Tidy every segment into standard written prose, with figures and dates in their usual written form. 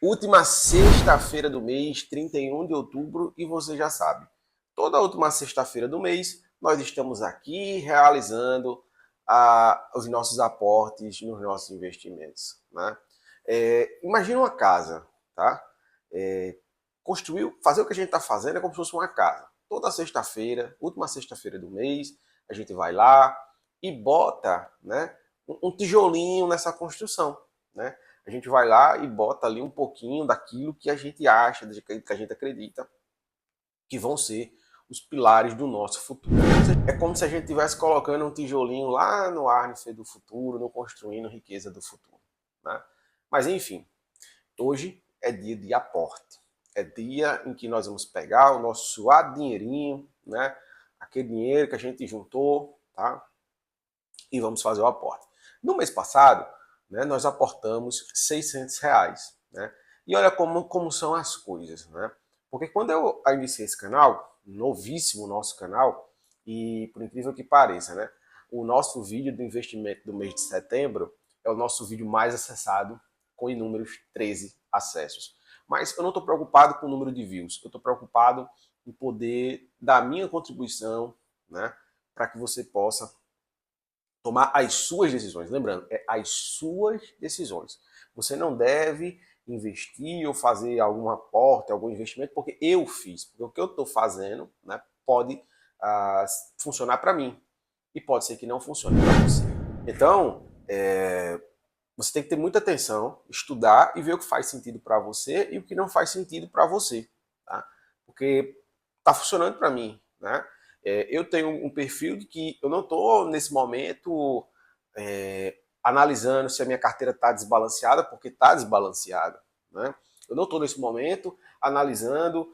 Última sexta-feira do mês, 31 de outubro, e você já sabe, toda última sexta-feira do mês, nós estamos aqui realizando os nossos aportes nos nossos investimentos. Né? Imagina uma casa, tá? Fazer o que a gente está fazendo é como se fosse uma casa. Toda sexta-feira, última sexta-feira do mês, a gente vai lá e bota, né, um tijolinho nessa construção. Né? A gente vai lá e bota ali um pouquinho daquilo que a gente acha, que a gente acredita que vão ser os pilares do nosso futuro. É como se a gente estivesse colocando um tijolinho lá no árnice do futuro, no construindo riqueza do futuro. Né? Mas enfim, hoje é dia de aporte. É dia em que nós vamos pegar o nosso suado dinheirinho, né? Aquele dinheiro que a gente juntou, tá? E vamos fazer o aporte. No mês passado, né, nós aportamos R$ 600, né? E olha como são as coisas, né? Porque quando eu iniciei esse canal, novíssimo o nosso canal, e por incrível que pareça, né? O nosso vídeo do investimento do mês de setembro é o nosso vídeo mais acessado, com inúmeros 13 acessos. Mas eu não estou preocupado com o número de views, eu estou preocupado em poder dar a minha contribuição, né? Para que você possa tomar as suas decisões. Lembrando, é as suas decisões. Você não deve investir ou fazer algum aporte, algum investimento, porque eu fiz. Porque o que eu estou fazendo, né, pode funcionar para mim e pode ser que não funcione para você. Então, você tem que ter muita atenção, estudar e ver o que faz sentido para você e o que não faz sentido para você. Tá? Porque está funcionando para mim. Né? Eu tenho um perfil de que eu não estou, nesse momento, analisando se a minha carteira está desbalanceada, porque está desbalanceada. Né? Eu não estou, nesse momento, analisando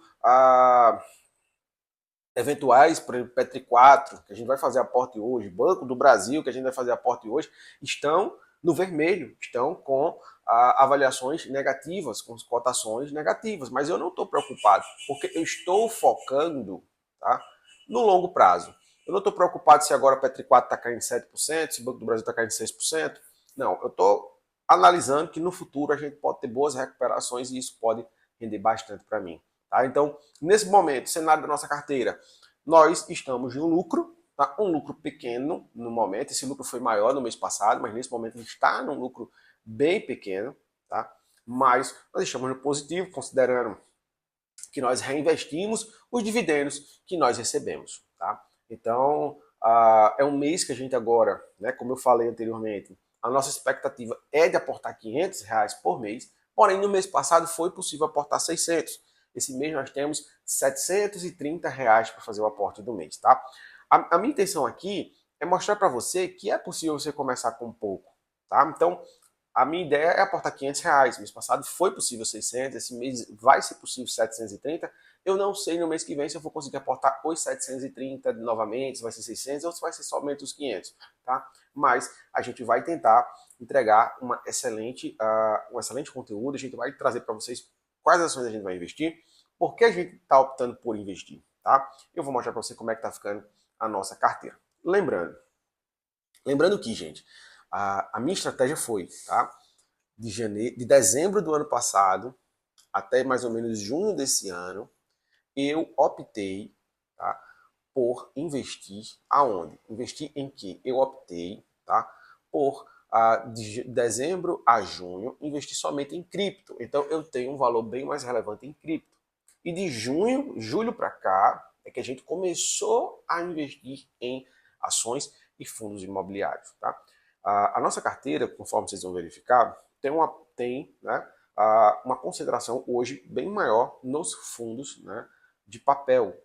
eventuais, por exemplo, Petri 4, que a gente vai fazer aporte hoje, Banco do Brasil, que a gente vai fazer aporte hoje, estão no vermelho, estão com avaliações negativas, com cotações negativas. Mas eu não estou preocupado, porque eu estou focando, tá, no longo prazo. Eu não estou preocupado se agora a Petri 4 está caindo 7%, se o Banco do Brasil está caindo 6%. Não, eu estou analisando que no futuro a gente pode ter boas recuperações e isso pode render bastante para mim. Tá? Então, nesse momento, cenário da nossa carteira, nós estamos no lucro, tá? Um lucro pequeno no momento. Esse lucro foi maior no mês passado, mas nesse momento a gente está num lucro bem pequeno. Tá? Mas nós estamos no positivo, considerando que nós reinvestimos os dividendos que nós recebemos. Tá? Então, é um mês que a gente agora, né, como eu falei anteriormente, a nossa expectativa é de aportar R$ 500 por mês, porém no mês passado foi possível aportar 600. Esse mês nós temos R$ 730 para fazer o aporte do mês. Tá? A minha intenção aqui é mostrar para você que é possível você começar com pouco. Tá? Então, a minha ideia é aportar R$ 500. Mês passado foi possível 600, esse mês vai ser possível 730. Eu não sei no mês que vem se eu vou conseguir aportar os 730 novamente, se vai ser 600 ou se vai ser somente os 500. Tá? Mas a gente vai tentar entregar um excelente conteúdo, a gente vai trazer para vocês quais ações a gente vai investir, por que a gente está optando por investir. Tá? Eu vou mostrar para você como é que está ficando a nossa carteira. Lembrando que, gente, a minha estratégia foi, tá? De dezembro do ano passado até mais ou menos junho desse ano, eu optei, tá, por investir aonde? Investir em que? Eu optei, tá, por de dezembro a junho investir somente em cripto. Então eu tenho um valor bem mais relevante em cripto. E de julho para cá é que a gente começou a investir em ações e fundos imobiliários, tá? A nossa carteira, conforme vocês vão verificar, tem né, uma concentração hoje bem maior nos fundos, né, de papel.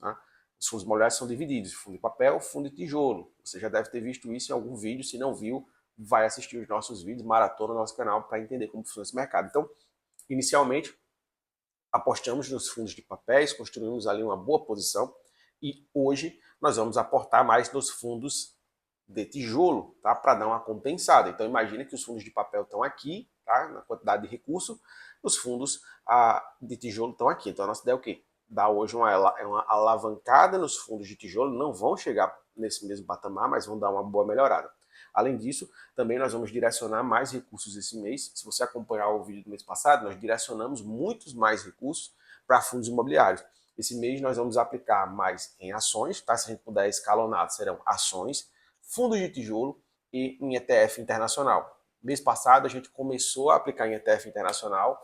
Tá? Os fundos imobiliários são divididos, fundo de papel, fundo de tijolo. Você já deve ter visto isso em algum vídeo, se não viu, vai assistir os nossos vídeos, maratona no nosso canal para entender como funciona esse mercado. Então, inicialmente, apostamos nos fundos de papéis, construímos ali uma boa posição e hoje nós vamos aportar mais nos fundos de tijolo, tá? Para dar uma compensada. Então imagina que os fundos de papel estão aqui, tá? Na quantidade de recurso, os fundos de tijolo estão aqui. Então a nossa ideia é o quê? Dar hoje uma alavancada nos fundos de tijolo, não vão chegar nesse mesmo patamar, mas vão dar uma boa melhorada. Além disso, também nós vamos direcionar mais recursos esse mês. Se você acompanhar o vídeo do mês passado, nós direcionamos muitos mais recursos para fundos imobiliários. Esse mês nós vamos aplicar mais em ações, tá? Se a gente puder escalonar, serão ações, fundos de tijolo e em ETF internacional. Mês passado a gente começou a aplicar em ETF internacional,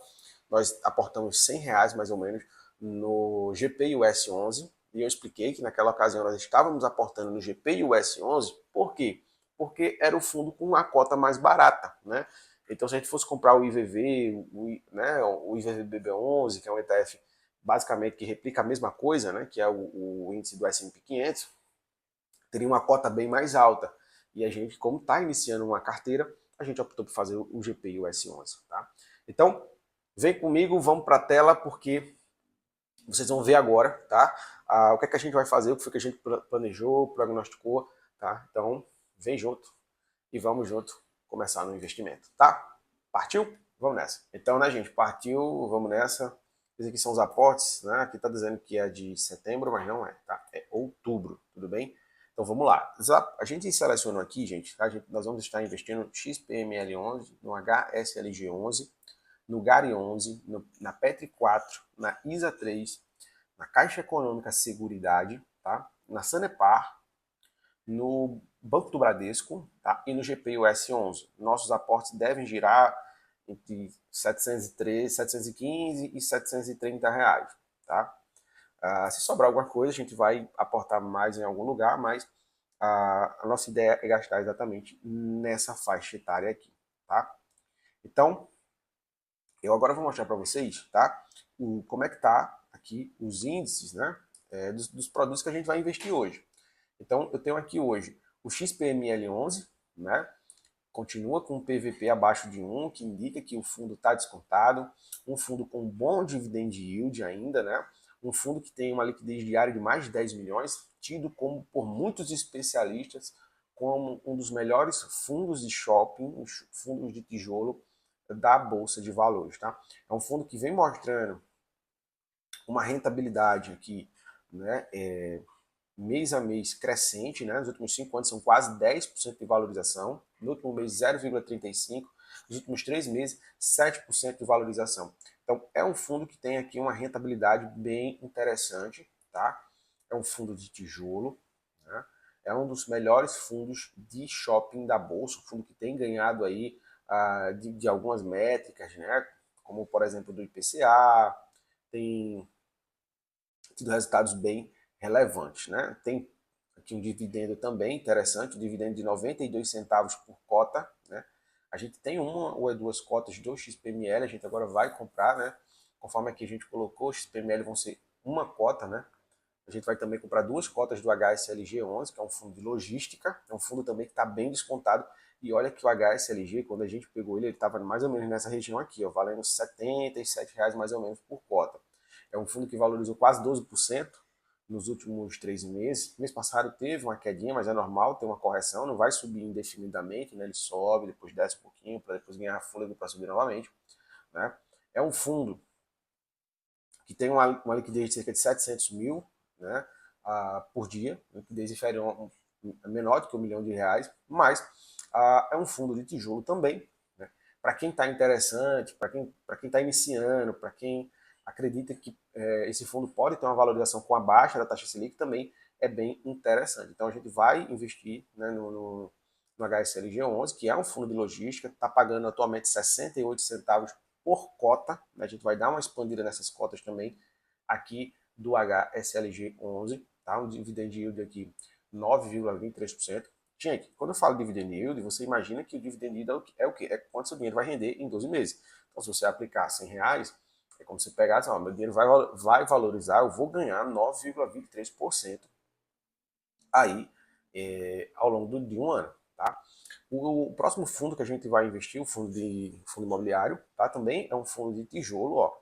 nós aportamos R$ 100 mais ou menos no GPUS 11, e eu expliquei que naquela ocasião nós estávamos aportando no GPUS 11, por quê? Porque era o fundo com a cota mais barata, né? Então se a gente fosse comprar o IVV, o IVVBB11, que é um ETF basicamente que replica a mesma coisa, né, que é o índice do S&P 500, teria uma cota bem mais alta. E a gente, como está iniciando uma carteira, a gente optou por fazer o GPI o S11. Tá? Então, vem comigo, vamos para a tela, porque vocês vão ver agora, tá? O que é que a gente vai fazer, o que foi que a gente planejou, prognosticou, tá? Então, vem junto e vamos junto começar no investimento, tá? Partiu? Vamos nessa. Então, né, gente, partiu, vamos nessa. Esses aqui são os aportes, né? Aqui está dizendo que é de setembro, mas não é, tá? É outubro, tudo bem? Então vamos lá. A gente selecionou aqui, gente, tá? Nós vamos estar investindo no XPML11, no HSLG11, no GARI11, na Petri 4, na ISA 3, na Caixa Econômica Seguridade, tá? Na Sanepar, no Banco do Bradesco, tá? E no GPUS 11. Nossos aportes devem girar entre 713, 715 e 730 reais, tá? Se sobrar alguma coisa, a gente vai aportar mais em algum lugar, mas a nossa ideia é gastar exatamente nessa faixa etária aqui, tá? Então, eu agora vou mostrar para vocês, tá? Como é que tá aqui os índices, né? Dos produtos que a gente vai investir hoje. Então, eu tenho aqui hoje o XPML11, né? Continua com um PVP abaixo de 1, que indica que o fundo está descontado, um fundo com bom dividend yield ainda, né? Um fundo que tem uma liquidez diária de mais de 10 milhões, tido como por muitos especialistas como um dos melhores fundos de shopping, fundos de tijolo da Bolsa de Valores, tá? É um fundo que vem mostrando uma rentabilidade aqui, né, mês a mês crescente, né? Nos últimos 5 anos são quase 10% de valorização, no último mês 0,35%, nos últimos 3 meses 7% de valorização. Então é um fundo que tem aqui uma rentabilidade bem interessante, tá? É um fundo de tijolo, né? É um dos melhores fundos de shopping da Bolsa, um fundo que tem ganhado aí de algumas métricas, né? Como por exemplo do IPCA, tem tido resultados bem relevantes, né? Tem aqui um dividendo também interessante, um dividendo de 92 centavos por cota, né? A gente tem uma ou duas cotas do XPML, a gente agora vai comprar, né? Conforme aqui a gente colocou, o XPML vão ser uma cota, né? A gente vai também comprar 2 cotas do HSLG11, que é um fundo de logística, é um fundo também que está bem descontado. E olha que o HSLG, quando a gente pegou ele estava mais ou menos nessa região aqui, ó, valendo R$ 77 mais ou menos por cota. É um fundo que valorizou quase 12% nos últimos 3 meses. Mês passado teve uma quedinha, mas é normal ter uma correção, não vai subir indefinidamente, né? Ele sobe, depois desce um pouquinho, para depois ganhar fôlego para subir novamente, né? É um fundo que tem uma liquidez de cerca de 700 mil, né, por dia, liquidez inferior, menor do que R$ 1 milhão, mas é um fundo de tijolo também, né, para quem está interessante, para quem está iniciando, para quem acredita que esse fundo pode ter uma valorização com a baixa da taxa Selic, também é bem interessante. Então a gente vai investir, né, no HSLG11, que é um fundo de logística, está pagando atualmente 68 centavos por cota, né? A gente vai dar uma expandida nessas cotas também aqui do HSLG11, tá? Um dividend yield aqui 9,23%. Gente, quando eu falo dividend yield, você imagina que o dividend yield é o quê? É quanto seu dinheiro vai render em 12 meses. Então, se você aplicar R$ 100, é como se pegar, assim, ó, meu dinheiro vai valorizar, eu vou ganhar 9,23% aí ao longo de um ano, tá? O próximo fundo que a gente vai investir, o fundo imobiliário, tá? Também é um fundo de tijolo, ó,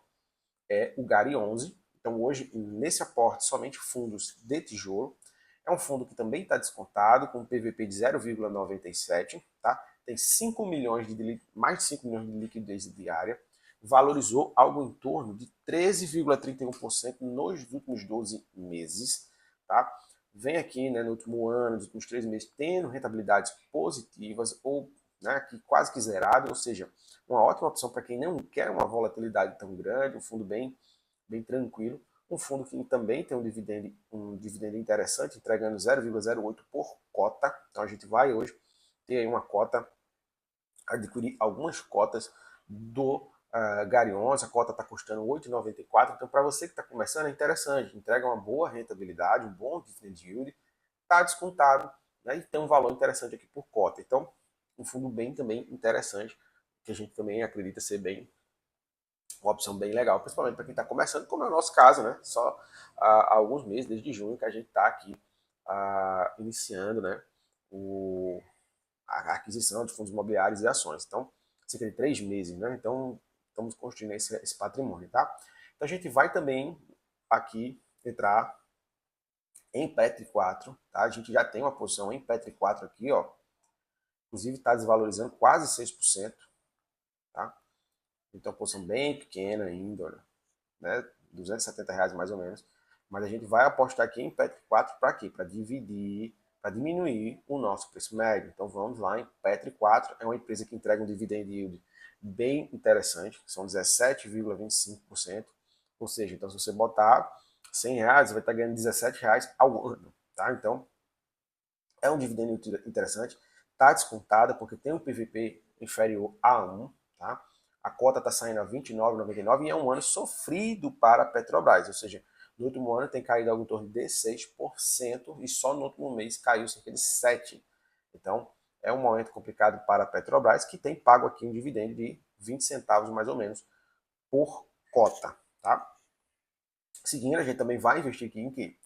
é o GARI 11. Então hoje, nesse aporte, somente fundos de tijolo. É um fundo que também está descontado, com um PVP de 0,97, tá? Tem 5 milhões mais de 5 milhões de liquidez diária. Valorizou algo em torno de 13,31% nos últimos 12 meses, tá? vem aqui, né, no último ano, nos últimos 3 meses, tendo rentabilidades positivas ou, né, que quase que zerado, ou seja, uma ótima opção para quem não quer uma volatilidade tão grande, um fundo bem tranquilo, um fundo que também tem um dividendo interessante, entregando 0,08 por cota. Então a gente vai hoje ter aí uma cota, adquirir algumas cotas do Gary 11, a cota está custando R$ 8,94, então para você que está começando é interessante, entrega uma boa rentabilidade, um bom dividend yield, está descontado, né, e tem um valor interessante aqui por cota. Então, um fundo bem também interessante, que a gente também acredita ser bem uma opção bem legal, principalmente para quem está começando, como é o nosso caso, né? Só há alguns meses, desde junho, que a gente está aqui iniciando, né, a aquisição de fundos imobiliários e ações. Então, cerca de 3 meses, né? Então, estamos construindo esse patrimônio, tá? Então, a gente vai também aqui entrar em Petri 4, tá? A gente já tem uma posição em Petri 4 aqui, ó. Inclusive, está desvalorizando quase 6%, tá? Então, posição bem pequena ainda, olha, né? R$ 270 mais ou menos. Mas a gente vai apostar aqui em Petri 4 para quê? Para dividir, para diminuir o nosso preço médio. Então vamos lá em Petri 4, é uma empresa que entrega um dividend yield bem interessante, são 17,25%. Ou seja, então se você botar R$ 100, você vai estar ganhando R$ 17 ao ano, tá? Então é um dividendo interessante, está descontada porque tem um PVP inferior a 1, tá? A cota está saindo a R$ 29,99 e é um ano sofrido para a Petrobras, ou seja, no último ano tem caído algo em torno de 6% e só no último mês caiu cerca de 7%. Então, é um momento complicado para a Petrobras, que tem pago aqui um dividendo de 20 centavos mais ou menos por cota, tá? Seguindo, a gente também vai investir aqui em quê?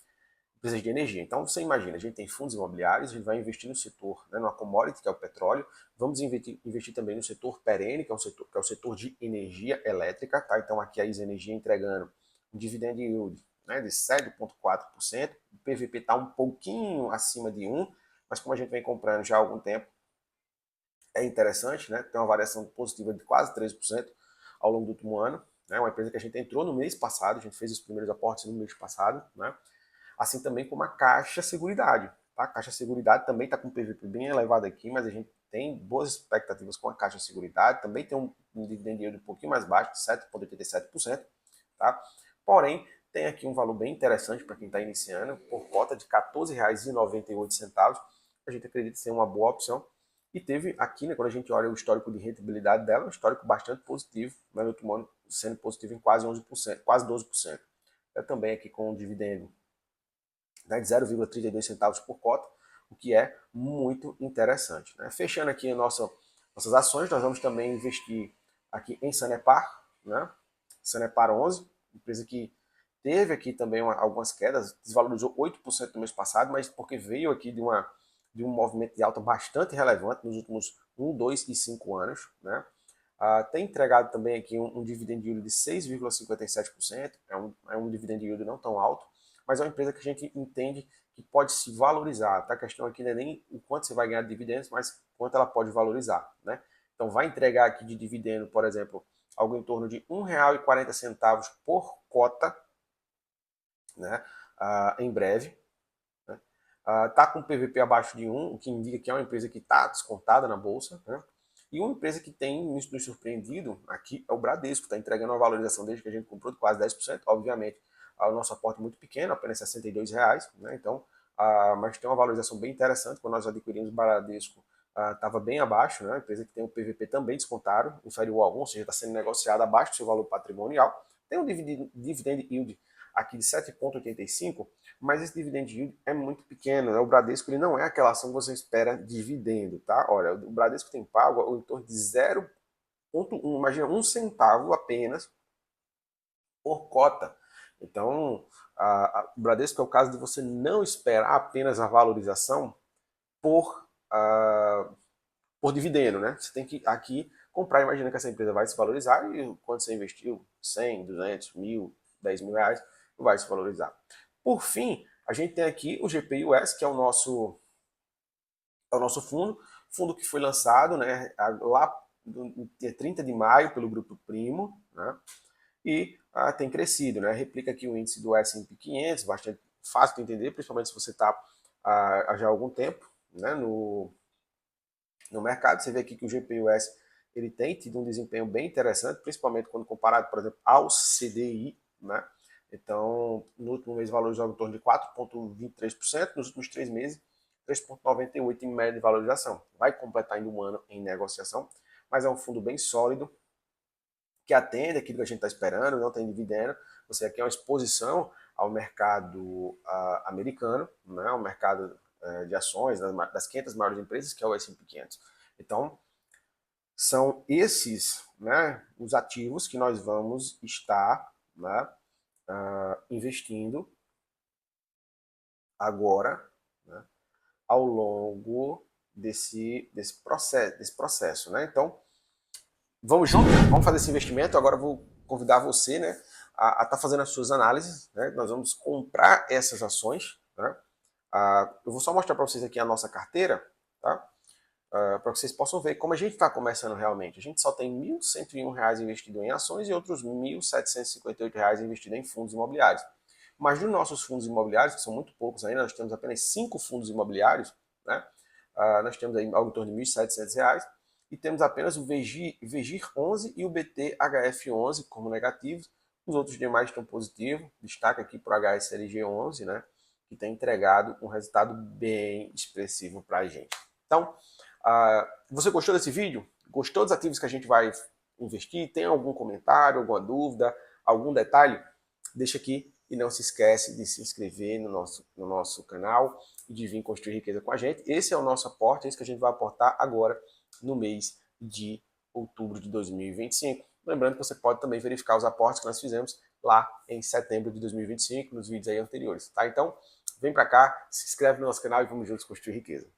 Empresas de energia. Então, você imagina, a gente tem fundos imobiliários, a gente vai investir no setor, né, numa commodity, que é o petróleo, vamos investir também no setor perene, que é o setor de energia elétrica, tá? Então, aqui a ISA Energia entregando um dividend yield, né, de 7,4%, o PVP está um pouquinho acima de 1, mas como a gente vem comprando já há algum tempo, é interessante, né? Tem uma variação positiva de quase 13% ao longo do último ano, né? Uma empresa que a gente entrou no mês passado, a gente fez os primeiros aportes no mês passado, né? Assim também como a Caixa Seguridade. Tá? A Caixa Seguridade também está com um PVP bem elevado aqui, mas a gente tem boas expectativas com a Caixa Seguridade, também tem um dividend yield um pouquinho mais baixo, de 7,87%. Tá? Porém, tem aqui um valor bem interessante para quem está iniciando, por cota de R$ 14,98. A gente acredita ser uma boa opção. E teve aqui, né, quando a gente olha o histórico de rentabilidade dela, um histórico bastante positivo, né, no último ano sendo positivo em quase 11%, quase 12%. É também aqui com um dividendo, né, de 0,32 centavos por cota, o que é muito interessante. Né? Fechando aqui nossas ações, nós vamos também investir aqui em Sanepar, né? Sanepar 11, empresa que teve aqui também algumas quedas, desvalorizou 8% no mês passado, mas porque veio aqui de um movimento de alta bastante relevante nos últimos 1, 2 e 5 anos. Né? Tem entregado também aqui um dividend yield de 6,57%, é um dividend yield não tão alto, mas é uma empresa que a gente entende que pode se valorizar. Tá? A questão aqui não é nem o quanto você vai ganhar de dividendos, mas quanto ela pode valorizar. Né? Então vai entregar aqui de dividendo, por exemplo, algo em torno de R$ 1,40 por cota, né? Em breve. Né? Tá com PVP abaixo de 1, o que indica que é uma empresa que está descontada na bolsa. Né? E uma empresa que tem nos surpreendido aqui é o Bradesco, está entregando uma valorização desde que a gente comprou de quase 10%. Obviamente, o nosso aporte é muito pequeno, apenas R$ 62, né? Então, mas tem uma valorização bem interessante. Quando nós adquirimos o Bradesco, estava bem abaixo, né? A empresa que tem o PVP também descontado, inferior a 1, ou seja, está sendo negociada abaixo do seu valor patrimonial. Tem um dividend yield aqui de 7,85, mas esse dividend yield é muito pequeno. Né? O Bradesco ele não é aquela ação que você espera dividendo, tá? Olha, o Bradesco tem pago em torno de 0,1, imagina, 1 centavo apenas por cota. Então, o Bradesco é o caso de você não esperar apenas a valorização por, por dividendo, né? Você tem que aqui comprar, imagina que essa empresa vai se valorizar e quando você investiu 100, 200, 1.000, 10 mil reais, vai se valorizar. Por fim, a gente tem aqui o GPUS, que é o nosso fundo que foi lançado, né, lá no dia 30 de maio pelo Grupo Primo, né, e tem crescido, né, replica aqui o índice do S&P 500, bastante fácil de entender, principalmente se você está já há algum tempo, né, no mercado. Você vê aqui que o GPUS ele tem tido um desempenho bem interessante, principalmente quando comparado, por exemplo, ao CDI, né? Então, no último mês valorizou em torno de 4,23%, nos últimos 3 meses, 3,98% em média de valorização. Vai completar ainda um ano em negociação, mas é um fundo bem sólido, que atende aquilo que a gente está esperando, não tem dividendo. Você aqui é uma exposição ao mercado americano, né? Ao mercado de ações das 500 maiores empresas, que é o S&P 500. Então, são esses, né, os ativos que nós vamos estar, né, investindo agora, né, ao longo desse processo. Né? Então, vamos junto? Vamos fazer esse investimento. Agora eu vou convidar você, né, a estar fazendo as suas análises. Né? Nós vamos comprar essas ações. Né? Eu vou só mostrar para vocês aqui a nossa carteira, tá? Para que vocês possam ver como a gente está começando realmente. A gente só tem R$ 1.101 investido em ações e outros R$ 1.758 investido em fundos imobiliários. Mas dos nossos fundos imobiliários, que são muito poucos ainda, nós temos apenas 5 fundos imobiliários, né? Nós temos aí algo em torno de R$ 1.700 e temos apenas o VGIR 11 e o BTHF 11 como negativos. Os outros demais estão positivos. Destaca aqui para o HSLG 11, né? Que tem entregado um resultado bem expressivo para a gente. Então, você gostou desse vídeo? Gostou dos ativos que a gente vai investir? Tem algum comentário, alguma dúvida, algum detalhe? Deixa aqui e não se esquece de se inscrever no nosso canal e de vir construir riqueza com a gente. Esse é o nosso aporte, é isso que a gente vai aportar agora no mês de outubro de 2025. Lembrando que você pode também verificar os aportes que nós fizemos lá em setembro de 2025, nos vídeos aí anteriores. Tá? Então, vem para cá, se inscreve no nosso canal e vamos juntos construir riqueza.